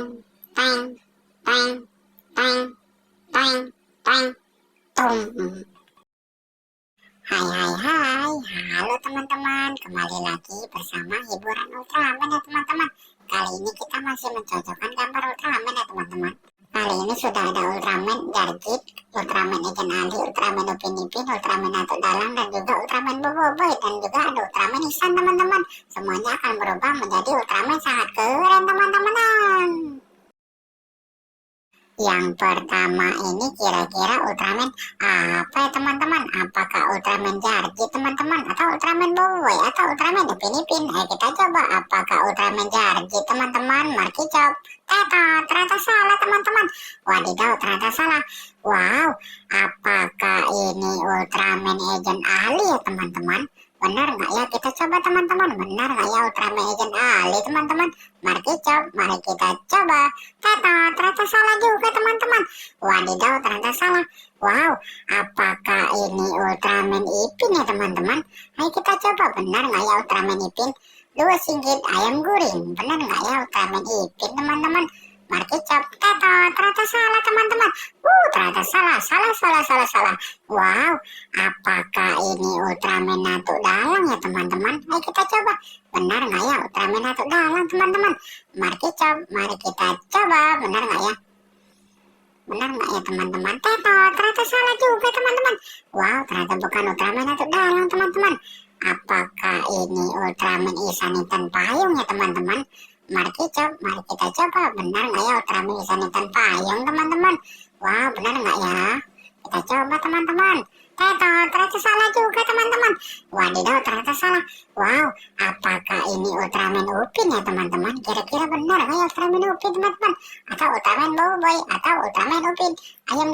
teng, teng, teng, teng, teng, tung. Hai, halo teman-teman, kembali lagi bersama hiburan Ultraman ya teman-teman. Kali ini kita masih mencocokkan gambar Ultraman ya teman-teman. Kali ini sudah ada Ultraman Jarjit, Ultraman Agent Ali, Ultraman Upin Ipin, Ultraman Atuk Dalang, dan juga Ultraman Boboiboy, dan juga ada Ultraman Ihsan teman-teman. Semuanya akan berubah menjadi Ultraman sangat keren teman-teman. Yang pertama ini kira-kira Ultraman apa ya teman-teman? Apakah Ultraman Jarjit teman-teman? Atau Ultraman Boboiboy? Atau Ultraman Upin Ipin? Ayo kita coba apakah Ultraman Jarjit teman-teman? Mari coba. Ternyata salah teman-teman. Wadidaw, ternyata salah. Wow, apakah ini Ultraman Agent Ali ya teman-teman? Benar nggak ya? Kita coba teman-teman. Benar nggak ya Ultraman Agent Ali teman-teman? Mari kita coba. Ternyata salah juga teman-teman. Wadidaw, ternyata salah. Wow, apakah ini Ultraman Ipin ya teman-teman? Ayo kita coba. Benar nggak ya Ultraman Ipin? 2 singgit ayam guring. Benar nggak ya Ultraman Ipin teman-teman? Mari coba. Ternyata salah teman-teman. Ternyata salah. Wow, apakah ini Ultraman Atuk Dalang ya teman-teman? Ayo kita coba. Benar nggak ya Ultraman Atuk Dalang teman-teman? Mari kita coba. Benar nggak ya? Benar nggak ya teman-teman? Ternyata salah juga teman-teman. Wow, ternyata bukan Ultraman Atuk Dalang teman-teman. Apakah ini Ultraman Ihsan Intan Payung ya teman-teman? Mari kita coba. Benar nggak ya Ultraman Ihsan Intan Payung teman-teman? Wow, benar nggak ya? Kita coba teman-teman. Ternyata salah juga teman-teman. Wadidaw, ternyata salah. Wow, apakah ini Ultraman Upin ya teman-teman? Kira-kira benar nggak ya Ultraman Upin teman-teman? Atau Ultraman Boboiboy? Atau Ultraman Upin? Ayam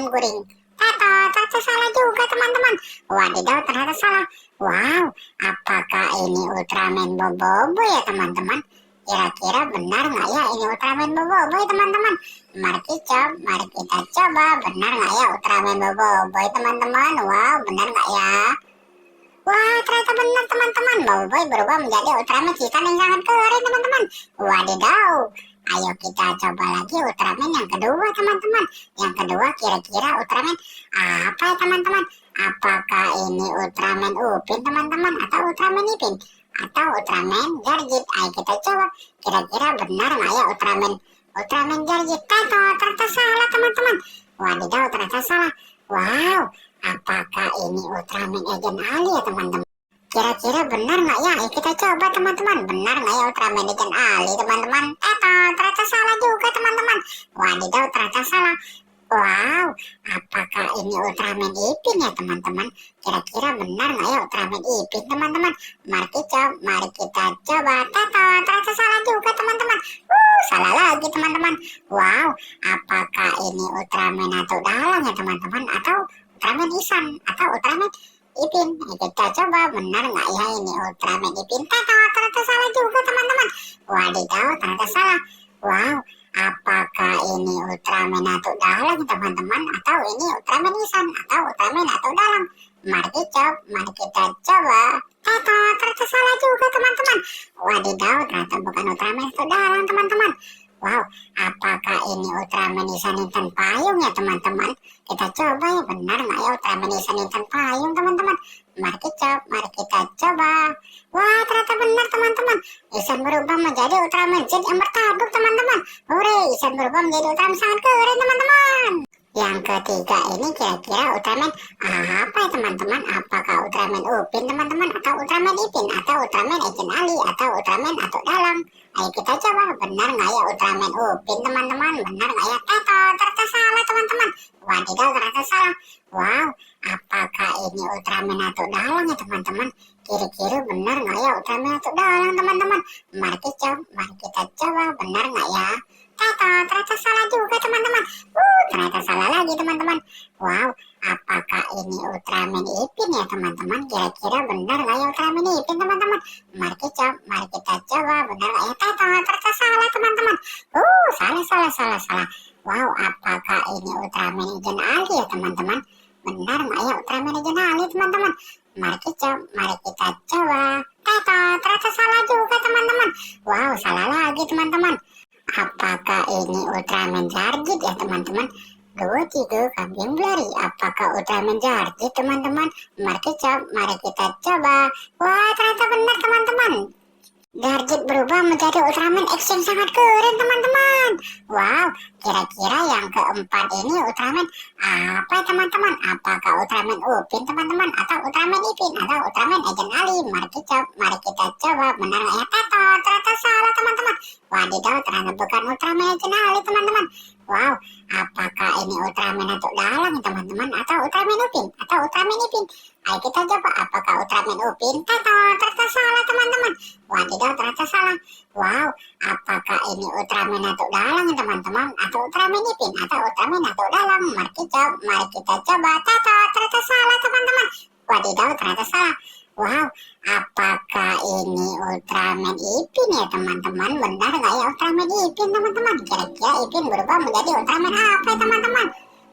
guring. Ternyata salah juga teman-teman. Wadidaw, ternyata salah. Wow, apakah ini Ultraman Boboiboy ya teman-teman? Kira-kira benar nggak ya ini Ultraman Boboiboy teman-teman? Mari kita coba. Benar nggak ya Ultraman Boboiboy teman-teman? Wow, benar nggak ya? Wah, ternyata benar teman-teman. Boboiboy berubah menjadi Ultraman Ihsan yang sangat keren teman-teman. Wadidaw. Ayo kita coba lagi Ultraman yang kedua teman-teman. Yang kedua kira-kira Ultraman apa ya teman-teman? Apakah ini Ultraman Upin teman-teman? Atau Ultraman Ipin? Atau Ultraman Jarjit? Ayo kita coba. Kira-kira benar nggak ya Ultraman Jarjit? Ternyata salah teman-teman. Wadidaw, ternyata salah. Wow, apakah ini Ultraman Agent Ali ya teman-teman? Kira-kira benar nggak ya? Ayo kita coba teman-teman. Benar nggak ya Ultraman Agent Ali teman-teman? Ternyata salah juga teman-teman. Wadidaw, ternyata salah. Wow, apakah ini Ultraman Ipin ya teman-teman? Kira-kira benar nggak ya Ultraman Ipin teman-teman? Mari kita coba. Ternyata salah juga teman-teman. Salah lagi teman-teman. Wow, apakah ini Ultraman Atuk Dalang ya teman-teman? Atau Ultraman Ihsan? Atau Ultraman Ipin? Kita coba. Benar nggak ya ini Ultraman Ipin? Ternyata salah juga teman-teman. Wadidaw, ternyata salah. Wow, apakah ini Ultraman Atuk Dalang teman-teman? Atau ini Ultraman Ihsan? Atau Ultraman Atuk Dalang? Mari kita coba. Ternyata salah juga teman-teman. Wadidaw, ternyata bukan Ultraman Atuk Dalang teman-teman. Wow, apakah ini Ultraman Ihsan Intan Payung ya teman-teman? Kita coba ya. Benar nggak ya Ultraman Ihsan Intan Payung teman-teman? Mari kita coba. Wah, ternyata benar teman-teman. Ihsan berubah menjadi Ultraman Jet yang bertabuk teman-teman. Hore, Ihsan berubah menjadi Ultraman sangat keren teman-teman. Yang ketiga ini kira-kira Ultraman apa ya teman-teman? Apakah Ultraman Upin teman-teman? Atau Ultraman Ipin? Atau Ultraman Agent Ali? Atau Ultraman Atuk Dalang? Ayo kita coba. Benar nggak ya Ultraman Upin teman-teman? Benar nggak ya? Ternyata salah teman-teman. Wadidaw, ternyata salah. Wow, apakah ini Ultraman Atuk Dalang ya teman-teman? Kira-kira benar nggak ya Ultraman Atuk Dalang teman-teman? Mari kita coba. Benar nggak ya? Ternyata salah juga teman-teman. Ternyata salah lagi teman-teman. Wow, apakah ini Ultraman Ipin ya teman-teman? Kira-kira benar nggak ya Ultraman Ipin teman-teman? Mari kita coba. Benar nggak ya? Ternyata salah teman-teman. Salah. Wow, apakah ini Ultraman Agent Ali ya teman-teman? Benar nggak ya Ultraman Agent Ali teman-teman? Mari kita coba. Ternyata salah juga teman-teman. Wow, salah lagi teman-teman. Apakah ini Ultraman Jarjit ya teman-teman? 2, 3, kambing blari. Apakah Ultraman Jarjit teman-teman? Mari kita coba. Wah, ternyata benar teman-teman. Jarjit berubah menjadi Ultraman X yang sangat keren teman-teman. Wow, kira-kira yang keempat ini Ultraman apa ya teman-teman? Apakah Ultraman Upin teman-teman? Atau Ultraman Ipin? Atau Ultraman Agent Ali? Mari kita coba. Benar nggak ya? Tato, ternyata salah teman-teman. Wadidaw, ternyata bukan Ultraman Agent Ali teman-teman. Wow, apakah ini Ultraman Atuk Dalang teman-teman? Atau Ultraman Upin? Atau Ultraman Ipin? Ayo kita coba. Apakah Ultraman Upin? Tato, ternyata salah teman-teman. Wadidaw, ternyata salah. Wow, apakah ini Ultraman Atuk Dalang teman-teman? Atau Ultraman Ipin? Atau Ultraman Atuk Dalang? Mari kita coba. Tato, ternyata salah teman-teman. Wadidaw, ternyata salah. Wow, apakah ini Ultraman Ipin ya teman-teman? Benar nggak ya Ultraman Ipin teman-teman? Kira-kira Ipin berubah menjadi Ultraman apa ya teman-teman?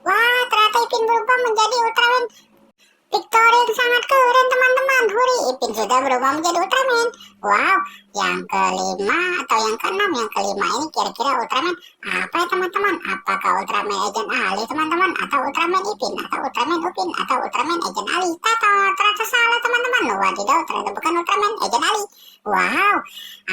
Wah, ternyata Ipin berubah menjadi Ultraman Victory yang sangat keren teman-teman. Huri, Ipin sudah berubah menjadi Ultraman. Wow, yang kelima atau yang keenam? Yang kelima ini kira-kira Ultraman apa ya teman-teman? Apakah Ultraman Agent Ali teman-teman? Atau Ultraman Ipin? Atau Ultraman Upin? Atau Ultraman Agent Ali? Tato, ternyata salah teman-teman. Wadidaw, ternyata bukan Ultraman Agent Ali. Wow,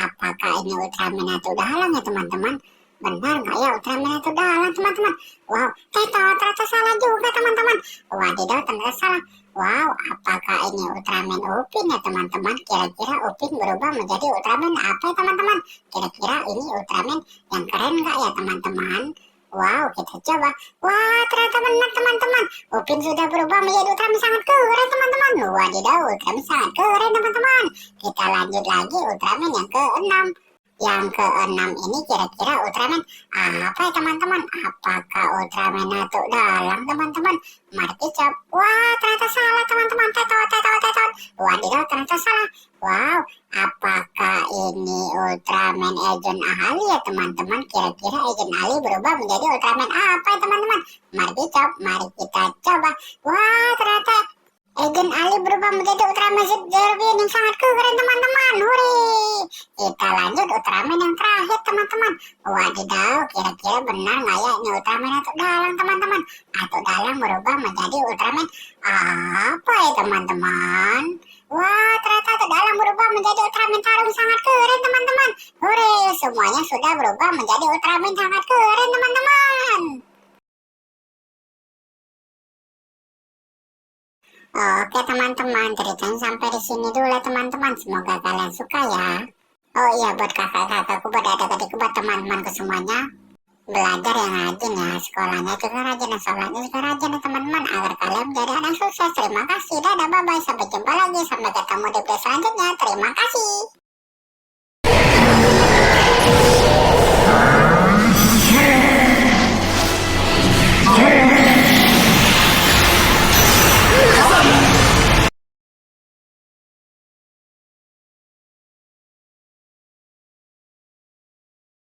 apakah ini Ultraman Atuk Dalang ya teman-teman? Benar nggak ya Ultraman Atuk Dalang teman-teman? Wow, ternyata salah juga teman-teman. Wadidaw, ternyata salah. Wow, apakah ini Ultraman Upin ya teman-teman? Kira-kira Upin berubah menjadi Ultraman apa ya teman-teman? Kira-kira ini Ultraman yang keren nggak ya teman-teman? Wow, kita coba. Wah, ternyata benar teman-teman. Upin sudah berubah menjadi Ultraman sangat keren teman-teman. Wadidaw, Ultraman sangat keren teman-teman. Kita lanjut lagi Ultraman yang keenam. Yang keenam ini kira-kira Ultraman apa ya teman-teman? Apakah Ultraman Atuk Dalang teman-teman? Mari kita coba. Wah, ternyata salah teman-teman. Tetot. Wadidaw, ternyata salah. Wow, apakah ini Ultraman Agent Ali ya teman-teman? Kira-kira Agent Ali berubah menjadi Ultraman apa ya teman-teman? Mari kita coba. Wah, ternyata Agent Ali berubah menjadi Ultraman Zerbian yang sangat keren teman-teman. Huri. Kita lanjut Ultraman yang terakhir teman-teman. Wadidaw, kira-kira benar nggak ya ini Ultraman Atuk Dalang teman-teman? Atuk Dalang berubah menjadi Ultraman apa ya teman-teman? Wah, ternyata Atuk Dalang berubah menjadi Ultraman Tarung sangat keren teman-teman. Hore, semuanya sudah berubah menjadi Ultraman sangat keren teman-teman. Oke teman-teman, ceritanya sampai di sini dulu teman-teman. Semoga kalian suka ya. Oh iya, buat kakak-kakakku, buat adik-adikku, buat teman-temanku semuanya, belajar yang rajin ya. Sekolahnya juga rajin dan sholatnya juga rajin ya teman-teman, agar kalian menjadi anak sukses. Terima kasih, dadah, bye-bye. Sampai jumpa lagi, sampai ketemu di video selanjutnya. Terima kasih.